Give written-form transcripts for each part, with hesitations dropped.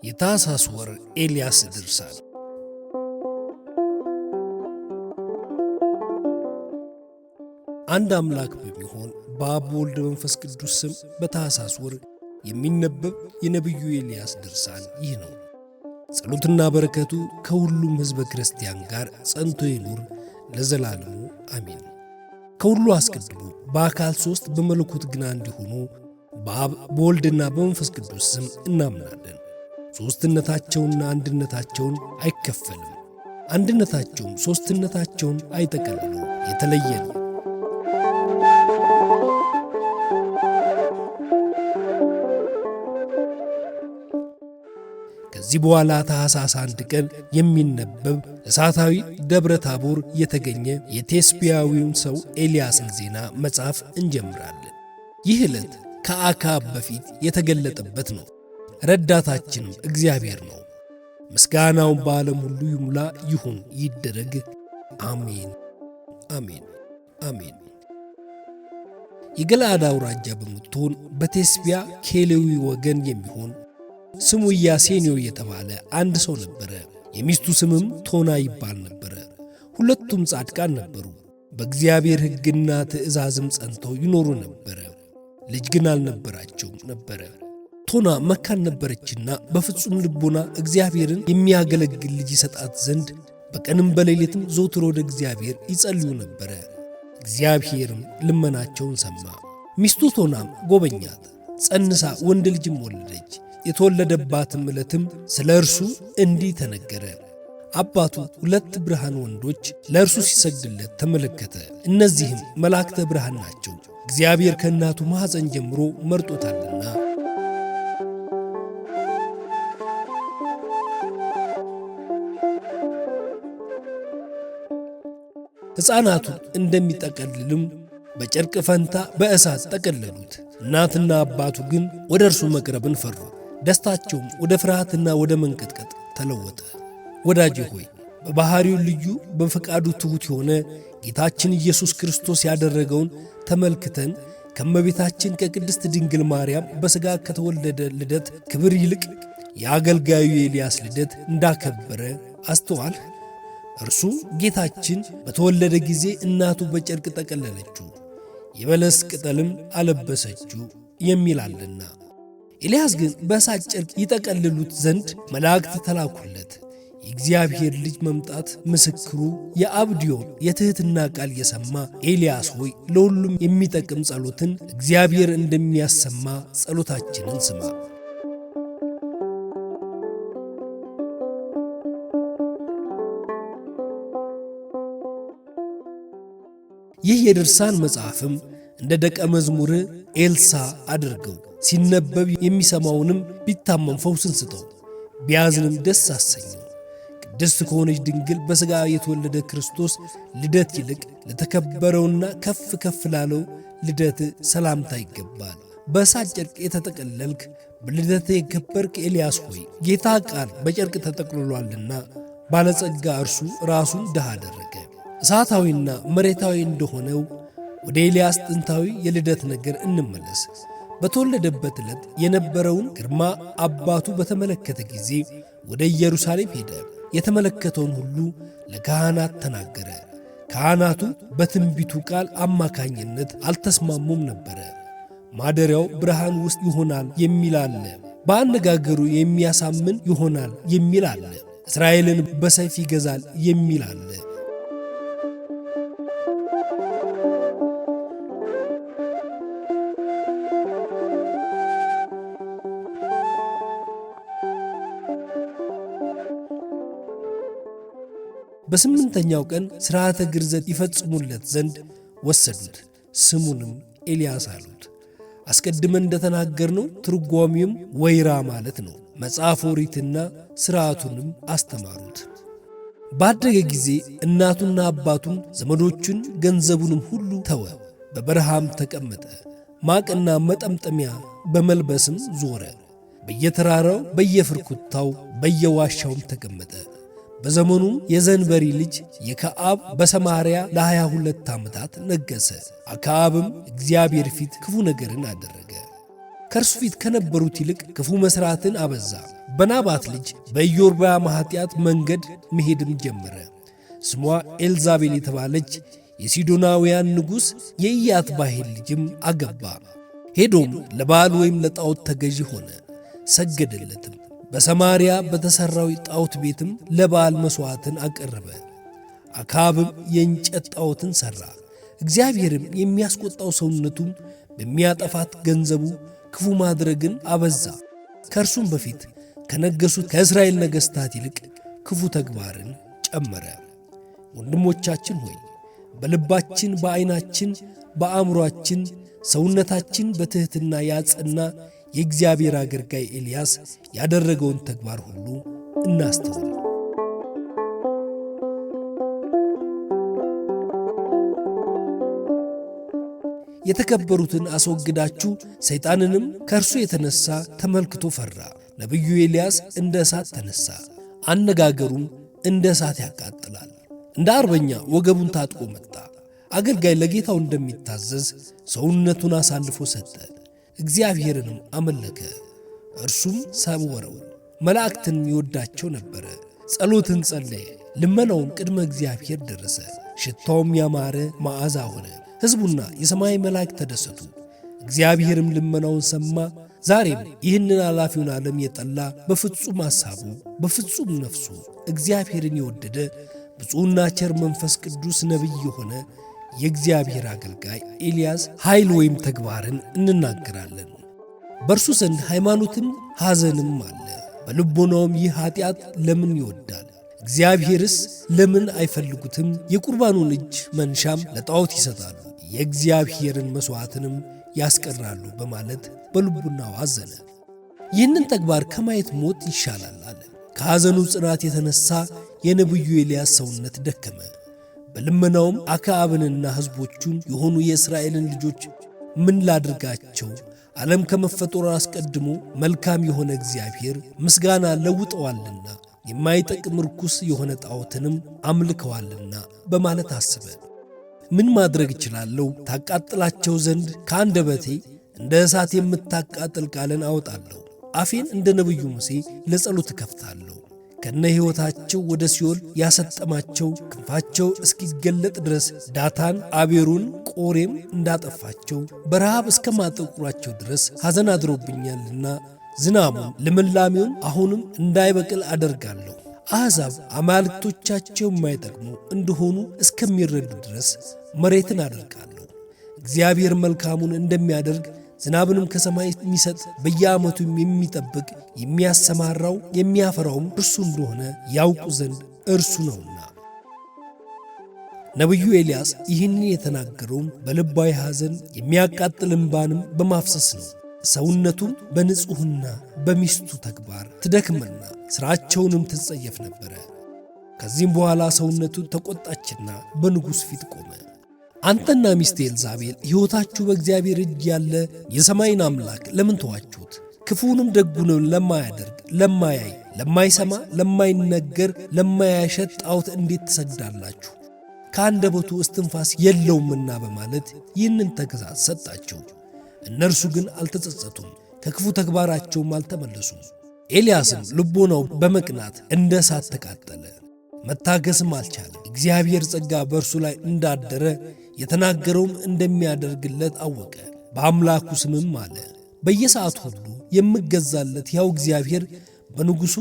የታኅሳስ ወር ኤልያስ ድርሳን። አንድ አምላክ በሚሆን በአብ በወልድ በመንፈስ ቅዱስ ስም በታኅሳስ ወር የሚነበብ የነቢዩ ኤልያስ ድርሳን ይህ ነው። ጸሎትና በረከቱ ከሁሉም ሕዝበ ክርስቲያን ጋር ጸንቶ ይኑር ለዘላለሙ አሜን። ከሁሉ አስቀድሞ በአካል ሦስት በመለኮት ግን አንድ የሆኑ በአብ በወልድና በመንፈስ ቅዱስ ስም እናምናለን። ሦስትነታቸውና አንድነታቸውን አይከፈልም፣ አንድነታቸውም ሦስትነታቸውን አይጠቀልሉም፣ የተለየ ነው። ከዚህ በኋላ ታኅሳስ 1 ቀን የሚነበብ እሳታዊ ደብረ ታቦር የተገኘ የቴስቢያዊውን ሰው ኤልያስን ዜና መጽሐፍ እንጀምራለን። ይህ ዕለት ከአክዓብ በፊት የተገለጠበት ነው። ረዳታችንም እግዚአብሔር ነው። ምስጋናውን በዓለም ሁሉ ይሙላ ይሁን ይደረግ፣ አሜን አሜን አሜን። የገለዓድ አውራጃ በምትሆን በቴስቢያ ከሌዊ ወገን የሚሆን ስሙ ኢያሴንዮ የተባለ አንድ ሰው ነበረ። የሚስቱ ስምም ቶና ይባል ነበረ። ሁለቱም ጻድቃን ነበሩ። በእግዚአብሔር ሕግና ትእዛዝም ጸንተው ይኖሩ ነበረ። ልጅ ግን አልነበራቸውም ነበረ። ቶና መካን ነበረችና በፍጹም ልቦና እግዚአብሔርን የሚያገለግል ልጅ ይሰጣት ዘንድ በቀንም በሌሊትም ዘወትር ወደ እግዚአብሔር ይጸልዩ ነበረ። እግዚአብሔርም ልመናቸውን ሰማ። ሚስቱ ቶናም ጎበኛት፣ ጸንሳ ወንድ ልጅም ወለደች። የተወለደባትም ዕለትም ስለ እርሱ እንዲህ ተነገረ። አባቱ ሁለት ብርሃን ወንዶች ለእርሱ ሲሰግድለት ተመለከተ። እነዚህም መላእክተ ብርሃን ናቸው፣ እግዚአብሔር ከእናቱ ማኅፀን ጀምሮ መርጦታልና። ሕፃናቱን እንደሚጠቀልልም በጨርቅ ፈንታ በእሳት ጠቀለሉት። እናትና አባቱ ግን ወደ እርሱ መቅረብን ፈሩ። ደስታቸውም ወደ ፍርሃትና ወደ መንቀጥቀጥ ተለወጠ። ወዳጄ ሆይ በባሕሪው ልዩ በፈቃዱ ትሑት የሆነ ጌታችን ኢየሱስ ክርስቶስ ያደረገውን ተመልክተን ከእመቤታችን ከቅድስት ድንግል ማርያም በሥጋ ከተወለደ ልደት ክብር ይልቅ የአገልጋዩ የኤልያስ ልደት እንዳከበረ አስተዋል። እርሱ ጌታችን በተወለደ ጊዜ እናቱ በጨርቅ ጠቀለለችው፣ የበለስ ቅጠልም አለበሰችው የሚላልና። ኤልያስ ግን በእሳት ጨርቅ ይጠቀልሉት ዘንድ መላእክት ተላኩለት። የእግዚአብሔር ልጅ መምጣት ምስክሩ የአብድዮን የትሕትና ቃል የሰማ ኤልያስ ሆይ ለሁሉም የሚጠቅም ጸሎትን እግዚአብሔር እንደሚያሰማ ጸሎታችንን ስማ። ይህ የድርሳን መጽሐፍም እንደ ደቀ መዝሙር ኤልሳ አድርገው፣ ሲነበብ የሚሰማውንም ቢታመም ፈውስን ስጠው፣ ቢያዝንም ደስ አሰኘው። ቅድስት ከሆነች ድንግል በሥጋ የተወለደ ክርስቶስ ልደት ይልቅ ለተከበረውና ከፍ ከፍ ላለው ልደት ሰላምታ ይገባል። በእሳት ጨርቅ የተጠቀለልክ በልደት የከበርክ ኤልያስ ሆይ ጌታ ቃል በጨርቅ ተጠቅልሏልና ባለጸጋ እርሱ ራሱን ድሃ አደረገ። እሳታዊና መሬታዊ እንደሆነው ወደ ኤልያስ ጥንታዊ የልደት ነገር እንመለስ። በተወለደበት ዕለት የነበረውን ግርማ አባቱ በተመለከተ ጊዜ ወደ ኢየሩሳሌም ሄደ። የተመለከተውን ሁሉ ለካህናት ተናገረ። ካህናቱ በትንቢቱ ቃል አማካኝነት አልተስማሙም ነበረ። ማደሪያው ብርሃን ውስጥ ይሆናል የሚል አለ፣ በአነጋገሩ የሚያሳምን ይሆናል የሚል አለ፣ እስራኤልን በሰይፍ ይገዛል የሚል አለ። በስምንተኛው ቀን ሥርዓተ ግርዘት ይፈጽሙለት ዘንድ ወሰዱት። ስሙንም ኤልያስ አሉት። አስቀድመን እንደተናገርነው ትርጓሚውም ወይራ ማለት ነው። መጽሐፈ ኦሪትና ሥርዓቱንም አስተማሩት። ባደገ ጊዜ እናቱና አባቱን ዘመዶቹን ገንዘቡንም ሁሉ ተወ። በበረሃም ተቀመጠ። ማቅና መጠምጠሚያ በመልበስም ዞረ። በየተራራው በየፍርኩታው በየዋሻውም ተቀመጠ። በዘመኑም የዘንበሪ ልጅ የከዓብ በሰማርያ ለ22 ዓመታት ነገሠ። አክዓብም እግዚአብሔር ፊት ክፉ ነገርን አደረገ። ከእርሱ ፊት ከነበሩት ይልቅ ክፉ መሥራትን አበዛ። በናባት ልጅ በኢዮርብዓም ኃጢአት መንገድ መሄድም ጀመረ። ስሟ ኤልዛቤል የተባለች የሲዶናውያን ንጉሥ የኢያትባሄል ልጅም አገባ። ሄዶም ለበዓል ወይም ለጣዖት ተገዢ ሆነ፣ ሰገደለትም። በሰማርያ በተሠራው ጣዖት ቤትም ለበዓል መሥዋዕትን አቀረበ። አክዓብም የእንጨት ጣዖትን ሠራ። እግዚአብሔርም የሚያስቈጣው ሰውነቱን በሚያጠፋት ገንዘቡ ክፉ ማድረግን አበዛ። ከእርሱም በፊት ከነገሱት ከእስራኤል ነገሥታት ይልቅ ክፉ ተግባርን ጨመረ። ወንድሞቻችን ሆይ በልባችን፣ በዐይናችን፣ በአእምሮአችን ሰውነታችን በትሕትና ያጸና የእግዚአብሔር አገልጋይ ኤልያስ ያደረገውን ተግባር ሁሉ እናስተውል። የተከበሩትን አስወግዳችሁ ሰይጣንንም ከእርሱ የተነሣ ተመልክቶ ፈራ። ነቢዩ ኤልያስ እንደ እሳት ተነሣ፣ አነጋገሩም እንደ እሳት ያቃጥላል። እንደ አርበኛ ወገቡን ታጥቆ መጣ። አገልጋይ ለጌታው እንደሚታዘዝ ሰውነቱን አሳልፎ ሰጠ። እግዚአብሔርንም አመለከ፣ እርሱም ሰወረው። መላእክትን ይወዳቸው ነበረ። ጸሎትን ጸለየ፣ ልመናውም ቅድመ እግዚአብሔር ደረሰ። ሽታውም ያማረ መዓዛ ሆነ። ሕዝቡና የሰማይ መላእክት ተደሰቱ። እግዚአብሔርም ልመናውን ሰማ። ዛሬም ይህንን ኃላፊውን ዓለም የጠላ በፍጹም ሐሳቡ በፍጹም ነፍሱ እግዚአብሔርን የወደደ ብፁዕና ቸር መንፈስ ቅዱስ ነቢይ የሆነ የእግዚአብሔር አገልጋይ ኤልያስ ኃይል ወይም ተግባርን እንናገራለን። በእርሱ ዘንድ ሃይማኖትም ሐዘንም አለ። በልቦናውም ይህ ኀጢአት ለምን ይወዳል? እግዚአብሔርስ ለምን አይፈልጉትም? የቁርባኑን እጅ መንሻም ለጣዖት ይሰጣሉ፣ የእግዚአብሔርን መሥዋዕትንም ያስቀራሉ በማለት በልቡናው አዘነ። ይህንን ተግባር ከማየት ሞት ይሻላል አለ። ከሐዘኑ ጽናት የተነሣ የነቢዩ ኤልያስ ሰውነት ደከመ። በልመናውም አክዓብንና ሕዝቦቹን የሆኑ የእስራኤልን ልጆች ምን ላድርጋቸው? ዓለም ከመፈጠሩ አስቀድሞ መልካም የሆነ እግዚአብሔር ምስጋና ለውጠዋልና የማይጠቅም ርኩስ የሆነ ጣዖትንም አምልከዋልና በማለት አሰበ። ምን ማድረግ እችላለሁ? ታቃጥላቸው ዘንድ ከአንደበቴ እንደ እሳት የምታቃጥል ቃልን አወጣለሁ። አፌን እንደ ነቢዩ ሙሴ ለጸሎት እከፍታለሁ። ከነ ሕይወታቸው ወደ ሲኦል ያሰጠማቸው ክንፋቸው እስኪገለጥ ድረስ ዳታን፣ አቤሮን፣ ቆሬም እንዳጠፋቸው በረሃብ እስከ ማጠቁራቸው ድረስ ሐዘን አድሮብኛልና ዝናሙን ልምላሜውን አሁንም እንዳይበቅል አደርጋለሁ። አሕዛብ አማልክቶቻቸው የማይጠቅሙ እንደሆኑ እስከሚረዱ ድረስ መሬትን አደርጋለሁ። እግዚአብሔር መልካሙን እንደሚያደርግ ዝናብንም ከሰማይ የሚሰጥ በየዓመቱም የሚጠብቅ የሚያሰማራው የሚያፈራውም እርሱ እንደሆነ ያውቁ ዘንድ እርሱ ነውና። ነቢዩ ኤልያስ ይህንን የተናገረውም በልባዊ ሐዘን የሚያቃጥል እንባንም በማፍሰስ ነው። ሰውነቱም በንጹሕና በሚስቱ ተግባር ትደክምና ሥራቸውንም ትጸየፍ ነበረ። ከዚህም በኋላ ሰውነቱ ተቈጣችና በንጉሥ ፊት ቆመ። አንተና ሚስት ኤልዛቤል ሕይወታችሁ በእግዚአብሔር እጅ ያለ የሰማይን አምላክ ለምን ተዋችሁት? ክፉንም ደጉንም ለማያደርግ ለማያይ፣ ለማይሰማ፣ ለማይነገር፣ ለማያሸት ጣዖት እንዴት ትሰግዳላችሁ? ከአንደበቱ እስትንፋስ የለውምና በማለት ይህንን ተግሣጽ ሰጣቸው። እነርሱ ግን አልተጸጸቱም፣ ከክፉ ተግባራቸውም አልተመለሱም። ኤልያስም ልቦናው በመቅናት እንደ እሳት ተቃጠለ፣ መታገስም አልቻለም። እግዚአብሔር ጸጋ በእርሱ ላይ እንዳደረ የተናገረውም እንደሚያደርግለት አወቀ። በአምላኩ ስምም አለ፣ በየሰዓቱ ሁሉ የምገዛለት ያው እግዚአብሔር በንጉሡ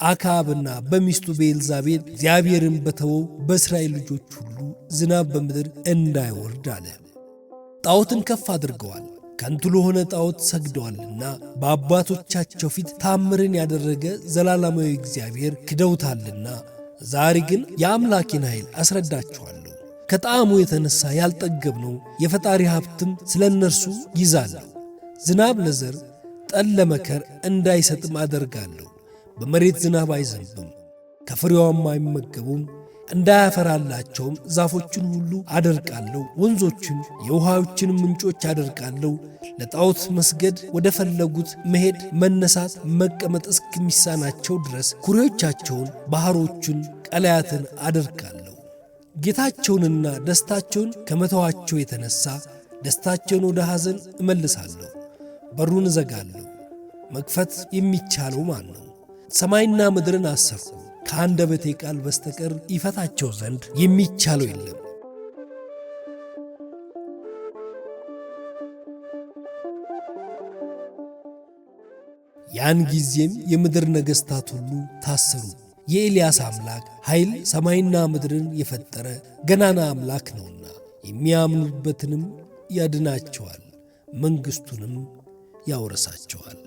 አክዓብና በሚስቱ በኤልዛቤል እግዚአብሔርን በተወው በእስራኤል ልጆች ሁሉ ዝናብ በምድር እንዳይወርድ አለ። ጣዖትን ከፍ አድርገዋል፣ ከንቱ ለሆነ ጣዖት ሰግደዋልና በአባቶቻቸው ፊት ታምርን ያደረገ ዘላለማዊ እግዚአብሔር ክደውታልና። ዛሬ ግን የአምላኬን ኃይል አስረዳችኋለሁ። ከጣዕሙ የተነሣ ያልጠገብነው የፈጣሪ ሀብትም ስለ እነርሱ ይዛለሁ። ዝናብ ለዘር ጠል ለመከር እንዳይሰጥም አደርጋለሁ። በመሬት ዝናብ አይዘንብም፣ ከፍሬዋም አይመገቡም። እንዳያፈራላቸውም ዛፎችን ሁሉ አደርቃለሁ፣ ወንዞችን የውሃዎችን ምንጮች አደርቃለሁ። ለጣዖት መስገድ ወደ ፈለጉት መሄድ መነሳት መቀመጥ እስከሚሳናቸው ድረስ ኩሬዎቻቸውን ባሕሮችን ቀላያትን አደርቃለሁ። ጌታቸውንና ደስታቸውን ከመተዋቸው የተነሣ ደስታቸውን ወደ ሐዘን እመልሳለሁ፣ በሩን እዘጋለሁ። መክፈት የሚቻለው ማን ነው? ሰማይና ምድርን አሰርኩ፣ ከአንደበቴ ቃል በስተቀር ይፈታቸው ዘንድ የሚቻለው የለም። ያን ጊዜም የምድር ነገሥታት ሁሉ ታሰሩ። የኤልያስ አምላክ ኃይል ሰማይና ምድርን የፈጠረ ገናና አምላክ ነውና የሚያምኑበትንም ያድናቸዋል፣ መንግሥቱንም ያወርሳቸዋል።